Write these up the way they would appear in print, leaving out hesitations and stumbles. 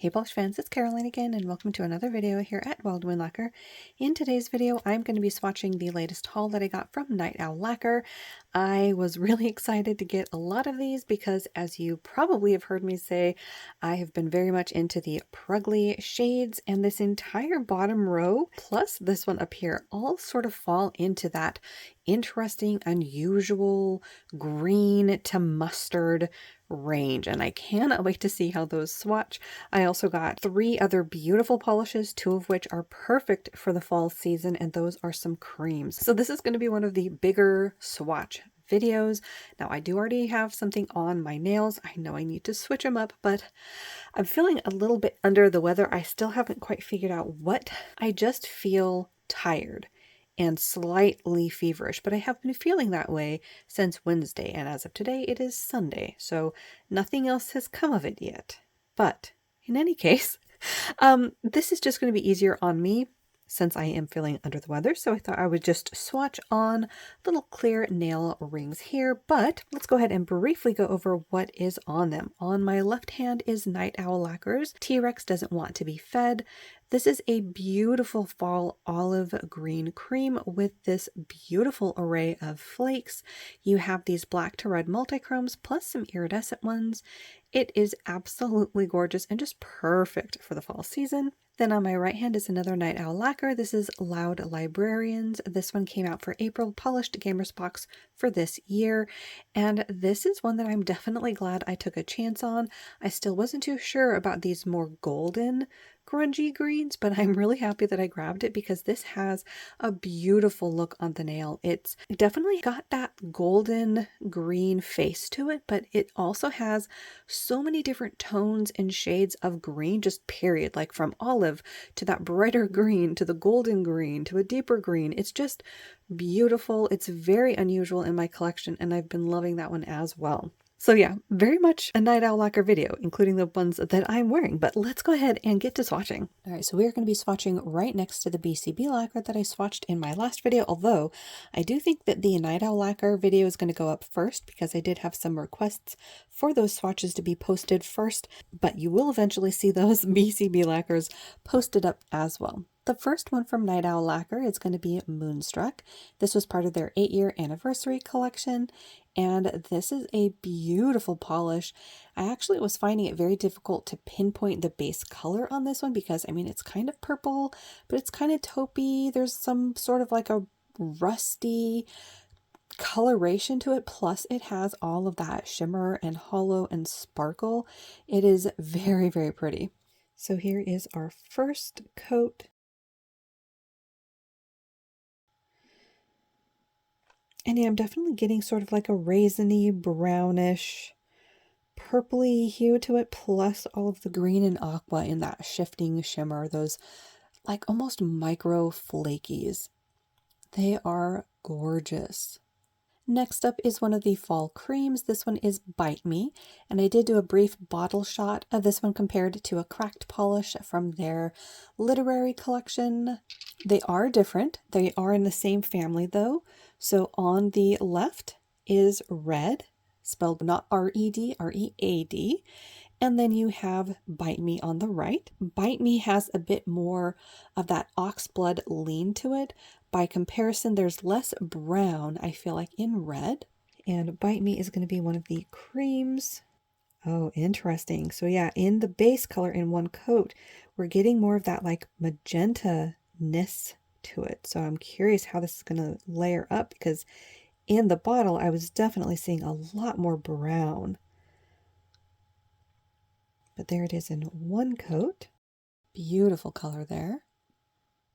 Hey polish fans, it's Caroline again and welcome to another video here at Wild Wind Lacquer. In today's video, I'm going to be swatching the latest haul that I got from Night Owl Lacquer. I was really excited to get a lot of these because, as you probably have heard me say, I have been very much into the Pruggly shades, and this entire bottom row, plus this one up here, all sort of fall into that interesting, unusual green to mustard range, and I cannot wait to see how those swatch. I also got 3 other beautiful polishes, 2 of which are perfect for the fall season, and those are some creams. So this is going to be one of the bigger swatch videos. Now I do already have something on my nails. I know I need to switch them up, but I'm feeling a little bit under the weather. I still haven't quite figured out what. I just feel tired and slightly feverish, but I have been feeling that way since Wednesday, and as of today it is Sunday, so nothing else has come of it yet. But in any case, this is just going to be easier on me since I am feeling under the weather, so I thought I would just swatch on little clear nail rings here. But let's go ahead and briefly go over what is on them. On my left hand is Night Owl Lacquer's T-Rex Doesn't Want to Be Fed. This is a beautiful fall olive green cream with this beautiful array of flakes. You have these black to red multichromes plus some iridescent ones. It is absolutely gorgeous and just perfect for the fall season. Then on my right hand is another Night Owl Lacquer. This is Loud Librarians. This one came out for April, polished Gamers Box for this year. And this is one that I'm definitely glad I took a chance on. I still wasn't too sure about these more golden grungy greens, but I'm really happy that I grabbed it because this has a beautiful look on the nail. It's definitely got that golden green face to it, but it also has so many different tones and shades of green, just period, like from olive to that brighter green to the golden green to a deeper green. It's just beautiful. It's very unusual in my collection, and I've been loving that one as well. So yeah, very much a Night Owl Lacquer video, including the ones that I'm wearing, but let's go ahead and get to swatching. All right, so we're going to be swatching right next to the BCB lacquer that I swatched in my last video, although I do think that the Night Owl Lacquer video is going to go up first because I did have some requests for those swatches to be posted first, but you will eventually see those BCB lacquers posted up as well. The first one from Night Owl Lacquer is going to be Moonstruck. This was part of their 8-year anniversary collection, and this is a beautiful polish. I actually was finding it very difficult to pinpoint the base color on this one because, I mean, it's kind of purple, but it's kind of taupey. There's some sort of like a rusty coloration to it, plus it has all of that shimmer and hollow and sparkle. It is very, very pretty. So here is our first coat. And yeah, I'm definitely getting sort of like a raisiny, brownish, purpley hue to it, plus all of the green and aqua in that shifting shimmer, those like almost micro flakies. They are gorgeous. Next up is one of the fall creams. This one is Bite Me, and I did do a brief bottle shot of this one compared to a cracked polish from their literary collection. They are different. They are in the same family though. So on the left is Red, spelled not R-E-D, R-E-A-D. And then you have Bite Me on the right. Bite Me has a bit more of that oxblood lean to it. By comparison, there's less brown, I feel like, in Red. And Bite Me is going to be one of the creams. Oh, interesting. So yeah, in the base color in one coat, we're getting more of that like magenta-ness to it. So I'm curious how this is going to layer up because in the bottle, I was definitely seeing a lot more brown. But there it is in one coat. Beautiful color there.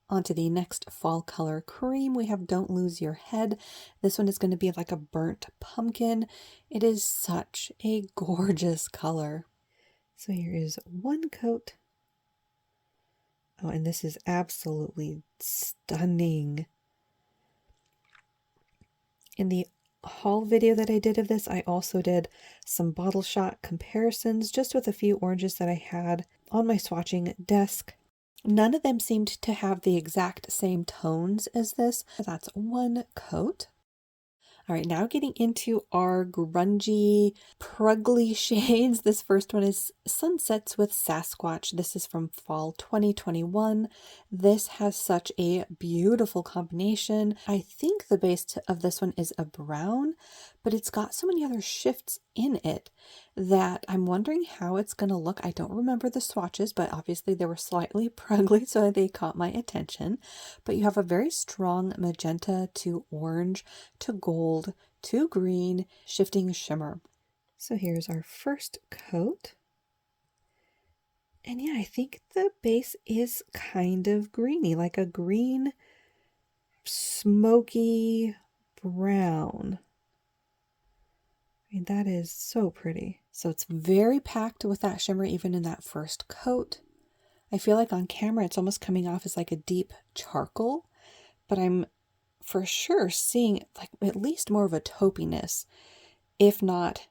Onto the next fall color cream, we have Don't Lose Your Head. This one is going to be like a burnt pumpkin. It is such a gorgeous color. So here is one coat. Oh, and this is absolutely stunning. In the haul video that I did of this, I also did some bottle shot comparisons just with a few oranges that I had on my swatching desk. None of them seemed to have the exact same tones as this. That's one coat. All right, now getting into our grungy, pruggly shades. This first one is Sunsets with Sasquatch. This is from fall 2021. This has such a beautiful combination. I think the base of this one is a brown, but it's got so many other shifts in it that I'm wondering how it's going to look. I don't remember the swatches, but obviously they were slightly pruggly, so they caught my attention. But you have a very strong magenta to orange to gold to green shifting shimmer. So here's our first coat. And yeah, I think the base is kind of greeny, like a green, smoky brown. I mean, that is so pretty. So it's very packed with that shimmer, even in that first coat. I feel like on camera, it's almost coming off as like a deep charcoal, but I'm for sure seeing like at least more of a taupiness, if not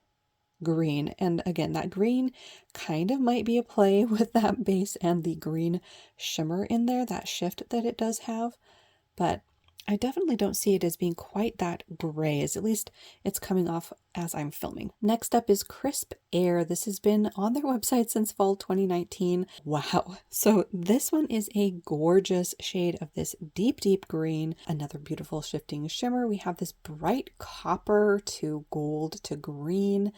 green. And again, that green kind of might be a play with that base and the green shimmer in there, that shift that it does have. But I definitely don't see it as being quite that gray, as at least it's coming off as I'm filming. Next up is Crisp Air. This has been on their website since fall 2019. Wow. So this one is a gorgeous shade of this deep, deep green. Another beautiful shifting shimmer. We have this bright copper to gold to green.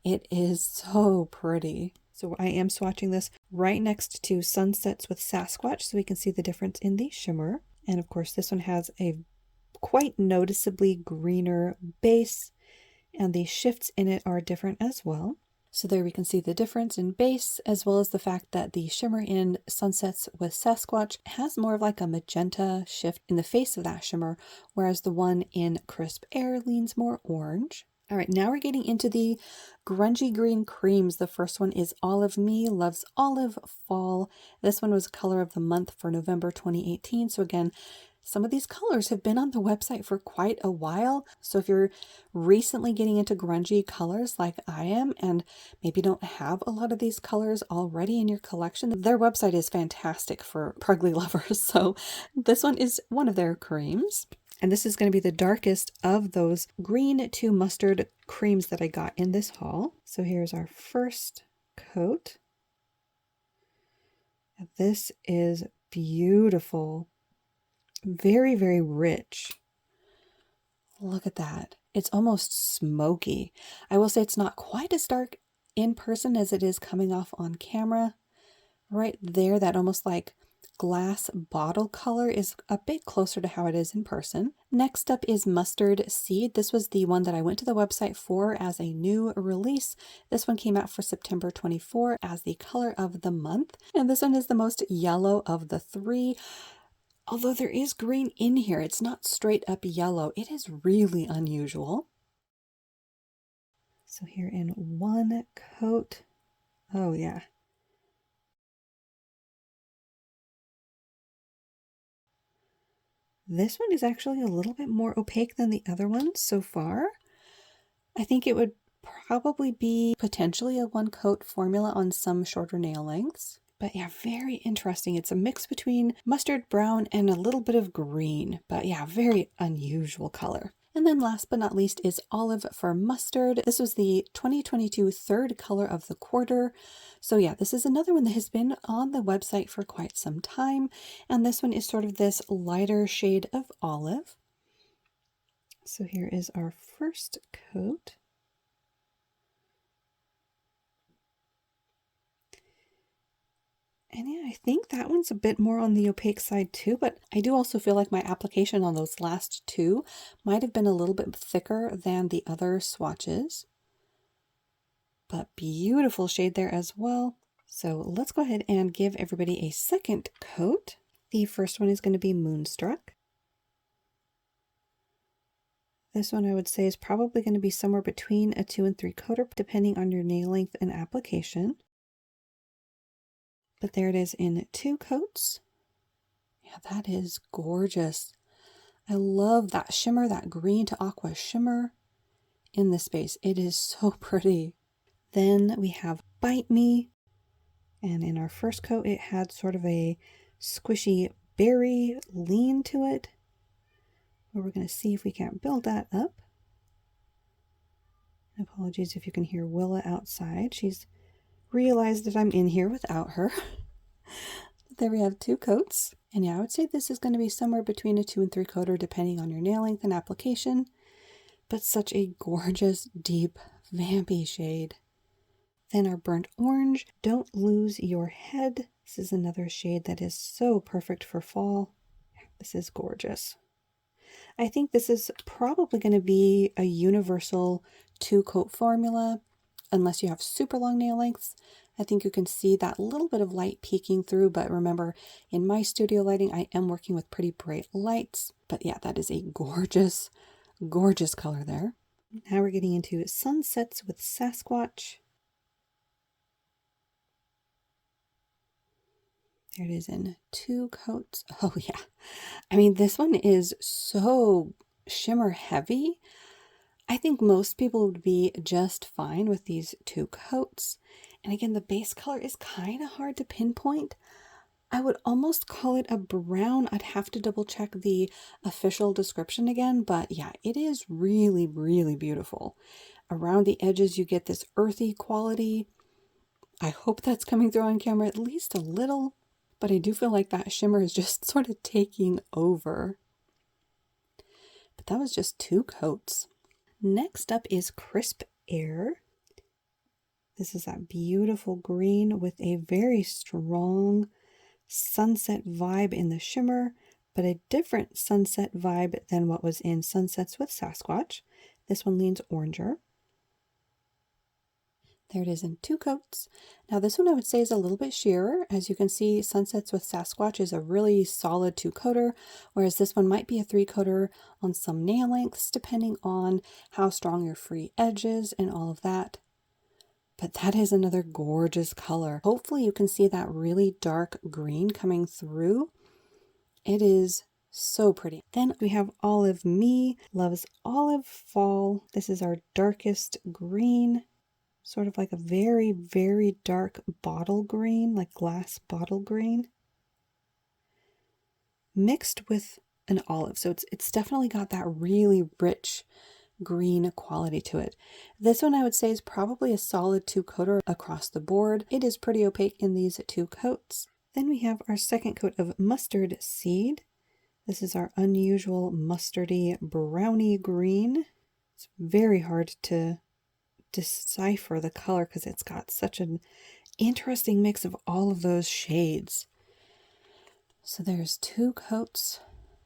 It is so pretty. So I am swatching this right next to Sunsets with Sasquatch so we can see the difference in the shimmer. And of course, this one has a quite noticeably greener base, and the shifts in it are different as well. So there we can see the difference in base, as well as the fact that the shimmer in Sunsets with Sasquatch has more of like a magenta shift in the face of that shimmer, whereas the one in Crisp Air leans more orange. All right, now we're getting into the grungy green creams. The first one is Olive Me Loves Olive Fall. This one was color of the month for November 2018. So again, some of these colors have been on the website for quite a while. So if you're recently getting into grungy colors like I am and maybe don't have a lot of these colors already in your collection, their website is fantastic for pruggly lovers. So this one is one of their creams. And this is going to be the darkest of those green to mustard creams that I got in this haul. So here's our first coat. This is beautiful. Very, very rich. Look at that. It's almost smoky. I will say it's not quite as dark in person as it is coming off on camera. Right there, that almost like glass bottle color is a bit closer to how it is in person. Next up is Mustard Seed. This was the one that I went to the website for as a new release. This one came out for September 24 as the color of the month. And this one is the most yellow of the three. Although there is green in here, it's not straight up yellow. It is really unusual. So here in one coat. Oh yeah. This one is actually a little bit more opaque than the other ones so far. I think it would probably be potentially a one coat formula on some shorter nail lengths. But yeah, very interesting. It's a mix between mustard brown and a little bit of green. But yeah, very unusual color. And then last but not least is Olive for Mustard. This was the 2022 third color of the quarter. So yeah, this is another one that has been on the website for quite some time. And this one is sort of this lighter shade of olive. So here is our first coat. And yeah, I think that one's a bit more on the opaque side too, but I do also feel like my application on those last two might have been a little bit thicker than the other swatches. But beautiful shade there as well. So let's go ahead and give everybody a second coat. The first one is going to be Moonstruck. This one I would say is probably going to be somewhere between a 2 and 3 coater, depending on your nail length and application. But there it is in 2 coats. Yeah, that is gorgeous. I love that shimmer, that green to aqua shimmer in this space. It is so pretty. Then we have Bite Me. And in our first coat, it had sort of a squishy berry lean to it. But we're going to see if we can't build that up. Apologies if you can hear Willa outside. She's realized that I'm in here without her. There we have 2 coats. And yeah, I would say this is going to be somewhere between a 2 and 3 coater depending on your nail length and application. But such a gorgeous, deep, vampy shade. Then our burnt orange, Don't Lose Your Head. This is another shade that is so perfect for fall. This is gorgeous. I think this is probably going to be a universal 2-coat formula, unless you have super long nail lengths. I think you can see that little bit of light peeking through, but remember, in my studio lighting, I am working with pretty bright lights. But yeah, that is a gorgeous, gorgeous color there. Now we're getting into Sunsets with Sasquatch. There it is in 2 coats. Oh yeah. I mean, this one is so shimmer heavy. I think most people would be just fine with these 2 coats. And again, the base color is kind of hard to pinpoint. I would almost call it a brown. I'd have to double check the official description again, but yeah, it is really, really beautiful. Around the edges, you get this earthy quality. I hope that's coming through on camera at least a little, but I do feel like that shimmer is just sort of taking over. But that was just 2 coats. Next up is Crisp Air. This is that beautiful green with a very strong sunset vibe in the shimmer, but a different sunset vibe than what was in Sunsets with Sasquatch. This one leans oranger. There it is in 2 coats. Now this one I would say is a little bit sheerer. As you can see, Sunsets with Sasquatch is a really solid 2-coater, whereas this one might be a 3-coater on some nail lengths, depending on how strong your free edge is and all of that. But that is another gorgeous color. Hopefully you can see that really dark green coming through. It is so pretty. Then we have Olive Me Loves Olive Fall. This is our darkest green. Sort of like a very, very dark bottle green, like glass bottle green, mixed with an olive. So it's definitely got that really rich green quality to it. This one I would say is probably a solid 2-coater across the board. It is pretty opaque in these 2 coats. Then we have our second coat of Mustard Seed. This is our unusual mustardy brownie green. It's very hard to decipher the color because it's got such an interesting mix of all of those shades. So there's 2 coats.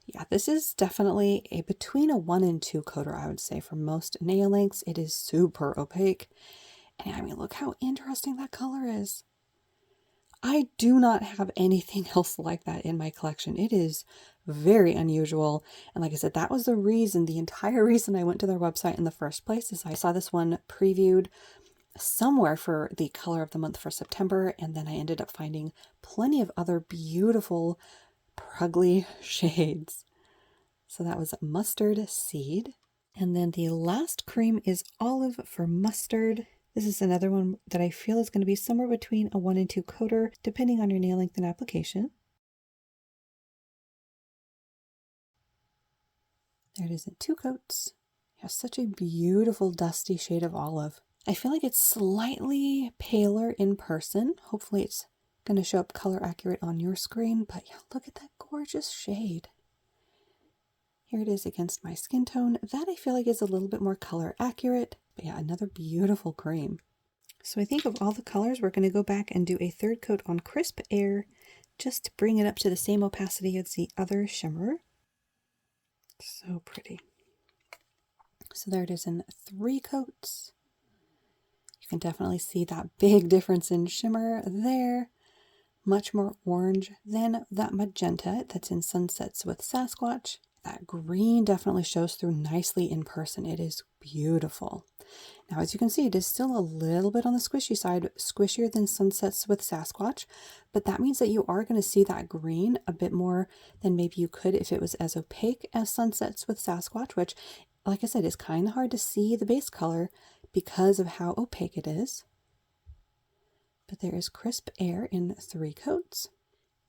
Yeah, this is definitely a between a 1 and 2 coater, I would say, for most nail lengths. It is super opaque. And I mean, look how interesting that color is. I do not have anything else like that in my collection. It is very unusual. And like I said, that was the entire reason I went to their website in the first place, is I saw this one previewed somewhere for the color of the month for September. And then I ended up finding plenty of other beautiful pruggly shades. So that was Mustard Seed. And then the last cream is Olive for Mustard. This is another one that I feel is going to be somewhere between a 1 and 2 coater, depending on your nail length and application. There it is in 2 coats. It has such a beautiful dusty shade of olive. I feel like it's slightly paler in person. Hopefully it's going to show up color accurate on your screen, but yeah, look at that gorgeous shade. Here it is against my skin tone. That I feel like is a little bit more color accurate. But yeah, another beautiful cream. So I think of all the colors, we're going to go back and do a 3rd coat on Crisp Air just to bring it up to the same opacity as the other shimmer. So pretty. So there it is in 3 coats. You can definitely see that big difference in shimmer there. Much more orange than that magenta that's in Sunsets with Sasquatch. That green definitely shows through nicely in person. It is beautiful. Now, as you can see, it is still a little bit on the squishy side, squishier than Sunsets with Sasquatch, but that means that you are going to see that green a bit more than maybe you could if it was as opaque as Sunsets with Sasquatch, which, like I said, is kind of hard to see the base color because of how opaque it is. But there is Crisp Air in 3 coats.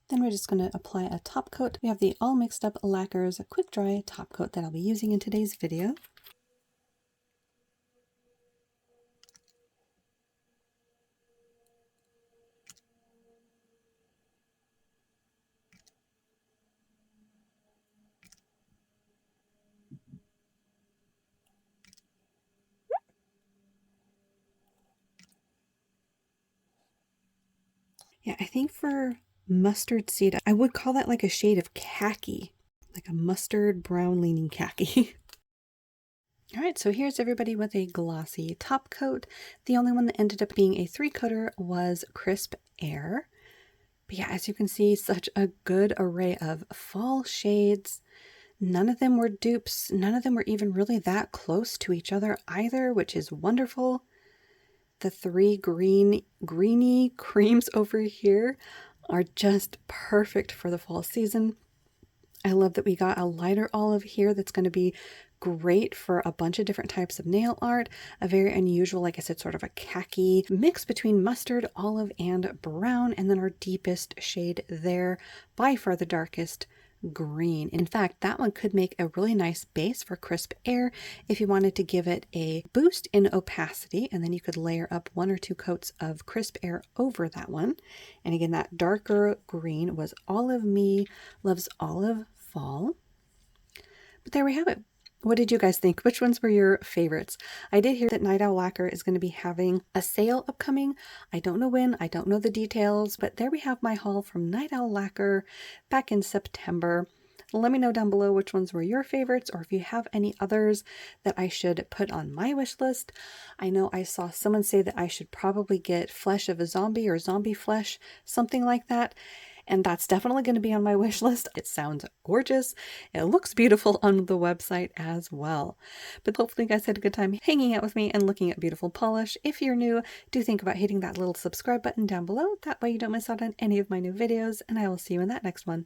Then we're just going to apply a top coat. We have the All Mixed Up Lacquers Quick Dry top coat that I'll be using in today's video. Yeah, I think for mustard seed, I would call that like a shade of khaki, like a mustard brown leaning khaki. All right, so here's everybody with a glossy top coat. The only one that ended up being a 3-coater was Crisp Air. But yeah, as you can see, such a good array of fall shades. None of them were dupes. None of them were even really that close to each other either, which is wonderful. The 3 greeny creams over here are just perfect for the fall season. I love that we got a lighter olive here that's going to be great for a bunch of different types of nail art. A very unusual, like I said, sort of a khaki mix between mustard, olive, and brown. And then our deepest shade there, by far the darkest, green. In fact, that one could make a really nice base for Crisp Air if you wanted to give it a boost in opacity, and then you could layer up 1 or 2 coats of Crisp Air over that one. And again, that darker green was Olive Me Loves Olive Fall. But there we have it. What did you guys think? Which ones were your favorites? I did hear that Night Owl Lacquer is going to be having a sale upcoming. I don't know when, I don't know the details, but there we have my haul from Night Owl Lacquer back in September. Let me know down below which ones were your favorites, or if you have any others that I should put on my wish list. I know I saw someone say that I should probably get Flesh of a Zombie or Zombie Flesh, something like that. And that's definitely going to be on my wish list. It sounds gorgeous. It looks beautiful on the website as well. But hopefully you guys had a good time hanging out with me and looking at beautiful polish. If you're new, do think about hitting that little subscribe button down below. That way you don't miss out on any of my new videos, and I will see you in that next one.